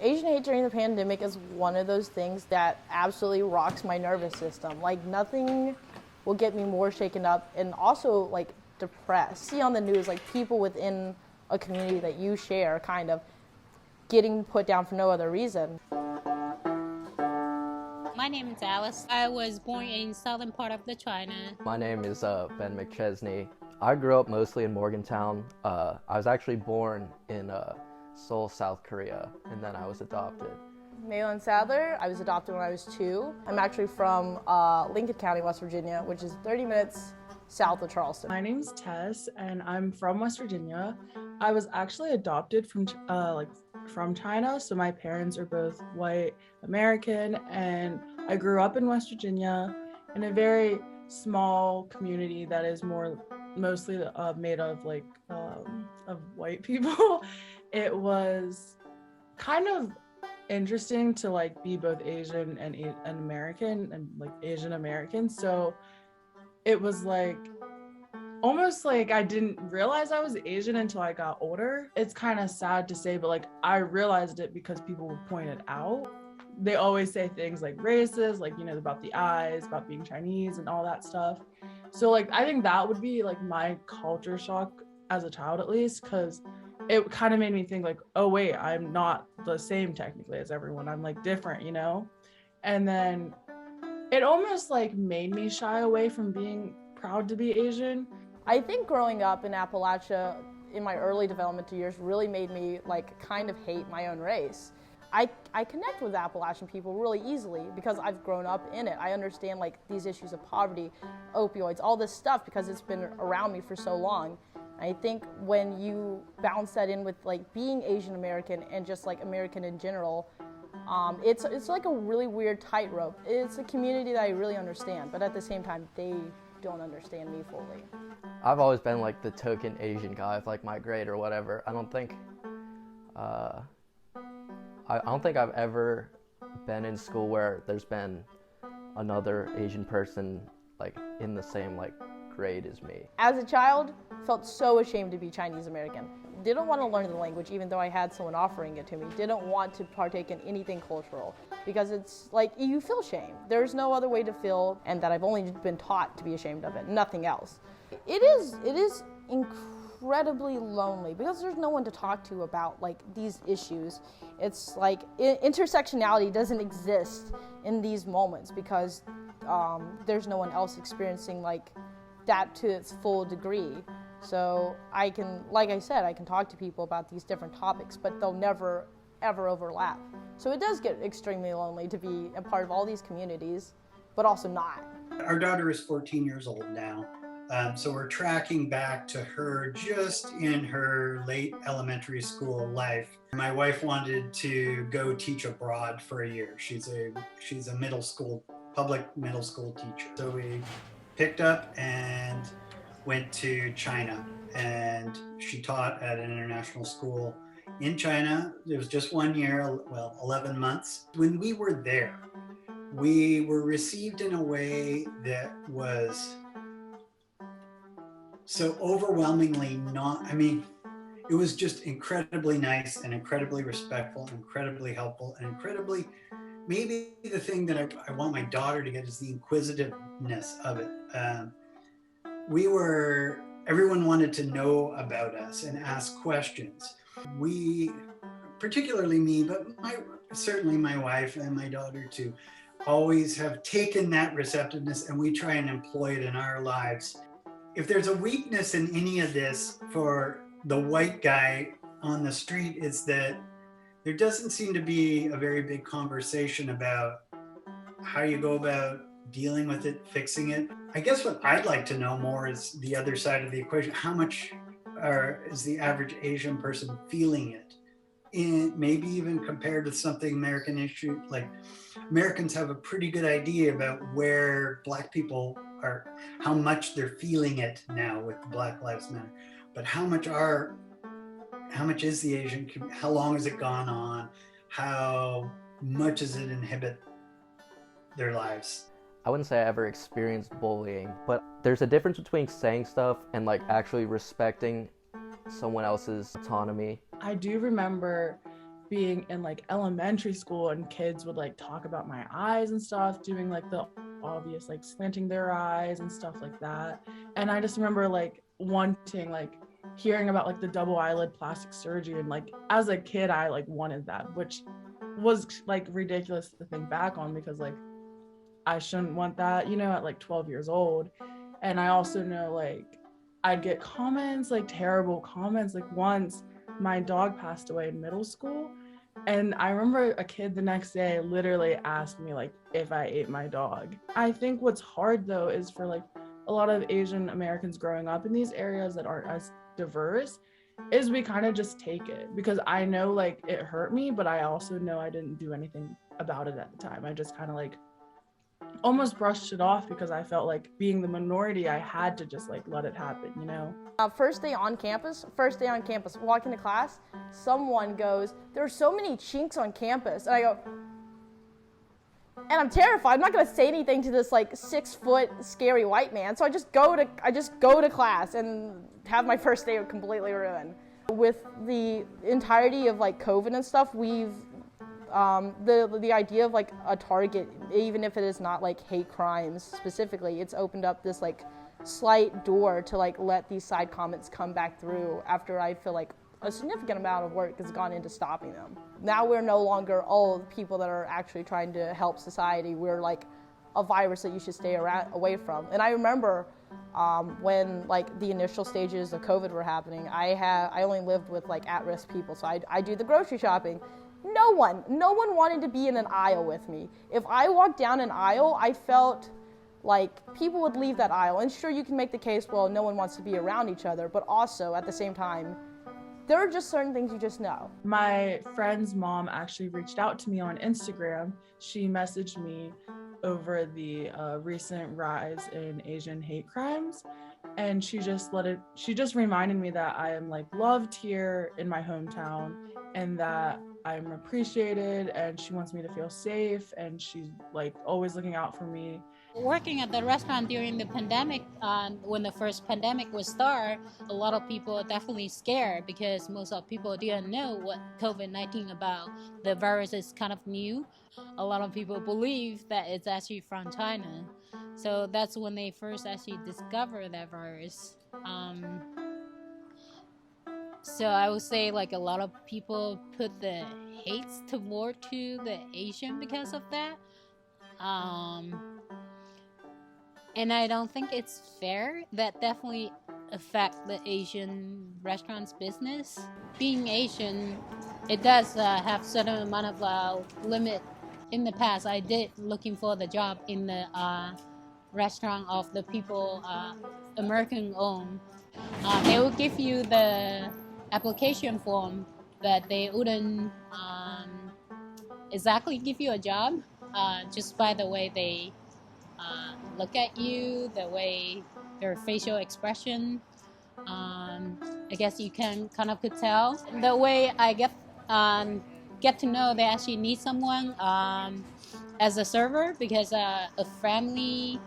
Asian hate during the pandemic is one of those things that absolutely rocks my nervous system. Like, nothing will get me more shaken up and also, like, depressed. See on the news, like, people within a community that you share kind of getting put down for no other reason. My name is Alice. I was born in southern part of the China. My name is Ben McChesney. I grew up mostly in Morgantown. I was actually born in Seoul, South Korea, and then I was adopted. Maylin Sadler, I was adopted when I was 2. I'm actually from Lincoln County, West Virginia, which is 30 minutes south of Charleston. My name's Tess, and I'm from West Virginia. I was actually adopted from China, so my parents are both white American, and I grew up in West Virginia in a very small community that is mostly made of of white people. It was kind of interesting to be both Asian and American and Asian American. So it was almost like I didn't realize I was Asian until I got older. It's kind of sad to say, but I realized it because people would point it out. They always say things like racist, about the eyes, about being Chinese and all that stuff. So I think that would be my culture shock as a child, at least, because it kind of made me think oh wait, I'm not the same technically as everyone. I'm different, And then it almost made me shy away from being proud to be Asian. I think growing up in Appalachia in my early developmental years really made me kind of hate my own race. I connect with Appalachian people really easily because I've grown up in it. I understand these issues of poverty, opioids, all this stuff because it's been around me for so long. I think when you balance that in with being Asian American and just American in general, it's a really weird tightrope. It's a community that I really understand, but at the same time, they don't understand me fully. I've always been the token Asian guy of my grade or whatever. I don't think I've ever been in school where there's been another Asian person in the same grade as me. As a child, felt so ashamed to be Chinese American. Didn't want to learn the language even though I had someone offering it to me. Didn't want to partake in anything cultural because it's you feel shame. There's no other way to feel, and that I've only been taught to be ashamed of it, nothing else. It is incredibly lonely because there's no one to talk to about these issues. It's intersectionality doesn't exist in these moments because there's no one else experiencing that to its full degree. So I can, like I said, I can talk to people about these different topics, but they'll never, ever overlap. So it does get extremely lonely to be a part of all these communities, but also not. Our daughter is 14 years old now. So we're tracking back to her just in her late elementary school life. My wife wanted to go teach abroad for a year. She's a public middle school teacher. So we picked up and went to China, and she taught at an international school in China. It was just 1 year, 11 months. When we were there, we were received in a way that was so overwhelmingly it was just incredibly nice and incredibly respectful, incredibly helpful, and incredibly, maybe the thing that I want my daughter to get is the inquisitiveness of it. Everyone wanted to know about us and ask questions. We, particularly me, but certainly my wife and my daughter too, always have taken that receptiveness and we try and employ it in our lives. If there's a weakness in any of this for the white guy on the street, it's that there doesn't seem to be a very big conversation about how you go about dealing with it, fixing it. I guess what I'd like to know more is the other side of the equation. How much is the average Asian person feeling it? Maybe even compared with something American issue, Americans have a pretty good idea about where Black people are, how much they're feeling it now with Black Lives Matter. But how much is the Asian, how long has it gone on? How much does it inhibit their lives? I wouldn't say I ever experienced bullying, but there's a difference between saying stuff and actually respecting someone else's autonomy. I do remember being in like elementary school and kids would like talk about my eyes and stuff, doing like the obvious like slanting their eyes and stuff like that. And I just remember like wanting, like hearing about like the double eyelid plastic surgery, and like as a kid I like wanted that, which was like ridiculous to think back on, because like I shouldn't want that, you know, at like 12 years old. And I also know like I'd get comments, like terrible comments. Like once my dog passed away in middle school, and I remember a kid the next day literally asked me like if I ate my dog. I think what's hard though is for like a lot of Asian Americans growing up in these areas that aren't as diverse, is we kind of just take it, because I know like it hurt me, but I also know I didn't do anything about it at the time. I just kind of like almost brushed it off, because I felt like being the minority, I had to just like let it happen, you know? First day on campus, walking to class, someone goes, "There are so many chinks on campus." And I go, and I'm terrified. I'm not gonna say anything to this like 6-foot scary white man. So I just go to class and have my first day completely ruined. With the entirety of like COVID and stuff, we've the idea of like a target, even if it is not like hate crimes specifically, it's opened up this like slight door to like let these side comments come back through after I feel like a significant amount of work has gone into stopping them. Now we're no longer all people that are actually trying to help society. We're like a virus that you should stay away from. And I remember when like the initial stages of COVID were happening, I only lived with like at-risk people, so I do the grocery shopping. No one wanted to be in an aisle with me. If I walked down an aisle, I felt like people would leave that aisle. And sure, you can make the case, well, no one wants to be around each other, but also at the same time, there are just certain things you just know. My friend's mom actually reached out to me on Instagram. She messaged me over the recent rise in Asian hate crimes, and she just reminded me that I am like loved here in my hometown, and that I'm appreciated, and she wants me to feel safe, and she's like always looking out for me. Working at the restaurant during the pandemic, when the first pandemic was start, a lot of people are definitely scared, because most of people didn't know what COVID-19 about. The virus is kind of new. A lot of people believe that it's actually from China. So that's when they first actually discovered that virus. So I would say like a lot of people put the hates toward to the Asian because of that. And I don't think it's fair. That definitely affects the Asian restaurants business. Being Asian, it does have certain amount of limit. In the past, I did looking for the job in the restaurant of the people American owned. They will give you the application form, but they wouldn't exactly give you a job, just by the way they look at you, the way their facial expression. I guess you can kind of could tell. The way I get to know they actually need someone as a server, because a family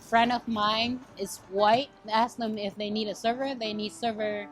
friend of mine is white. Ask them if they need a server. They need server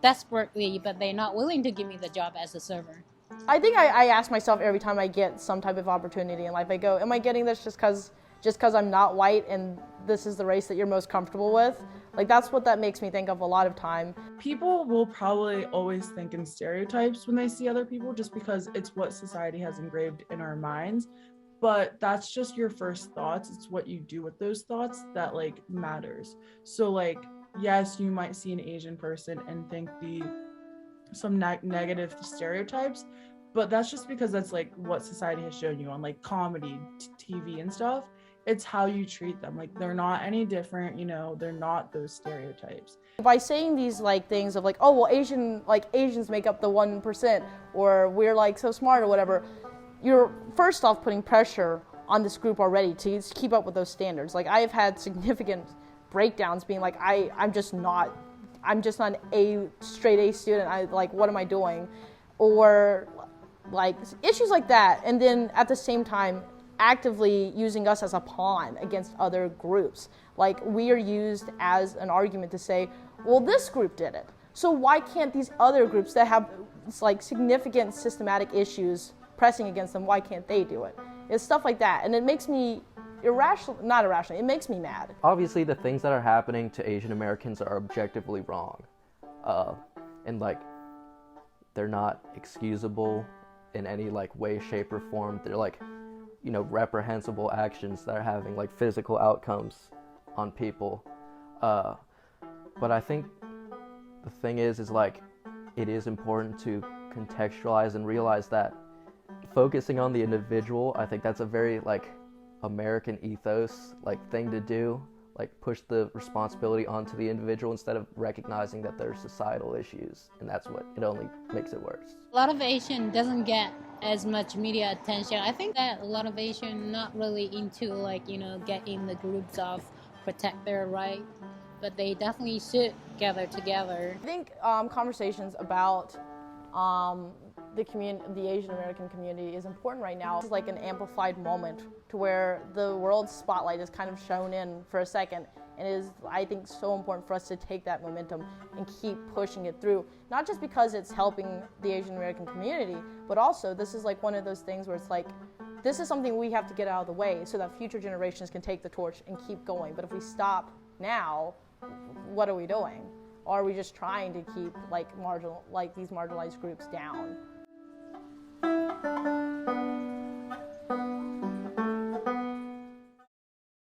desperately, but they're not willing to give me the job as a server. I think I ask myself every time I get some type of opportunity in life, I go, am I getting this just because I'm not white and this is the race that you're most comfortable with? Like, that's what that makes me think of a lot of time. People will probably always think in stereotypes when they see other people, just because it's what society has engraved in our minds. But that's just your first thoughts. It's what you do with those thoughts that like matters. So like, yes, you might see an Asian person and think some negative stereotypes, but that's just because that's like what society has shown you on like comedy, TV and stuff. It's how you treat them. Like, they're not any different, you know, they're not those stereotypes. By saying these like things of like, oh, well, Asians make up the 1%, or we're like so smart or whatever, you're first off putting pressure on this group already to keep up with those standards. Like, I have had significant breakdowns being like, I'm just not an straight A student. What am I doing? Or like issues like that. And then at the same time, actively using us as a pawn against other groups. Like, we are used as an argument to say, well, this group did it. So why can't these other groups that have like significant systematic issues pressing against them, why can't they do it? It's stuff like that, and it makes me not irrational, it makes me mad. Obviously, the things that are happening to Asian Americans are objectively wrong, and like they're not excusable in any like way, shape, or form. They're like, you know, reprehensible actions that are having like physical outcomes on people. But I think the thing is like it is important to contextualize and realize that focusing on the individual, I think that's a very like American ethos like thing to do, like push the responsibility onto the individual instead of recognizing that there's societal issues, and that's what it only makes it worse. A lot of Asian doesn't get as much media attention. I think that a lot of Asian not really into like, you know, get in the groups of protect their right, but they definitely should gather together. I think conversations about the Asian American community is important right now. It's like an amplified moment to where the world's spotlight is kind of shown in for a second, and it is, I think, so important for us to take that momentum and keep pushing it through. Not just because it's helping the Asian American community, but also this is like one of those things where it's like, this is something we have to get out of the way so that future generations can take the torch and keep going. But if we stop now, what are we doing? Or are we just trying to keep like these marginalized groups down?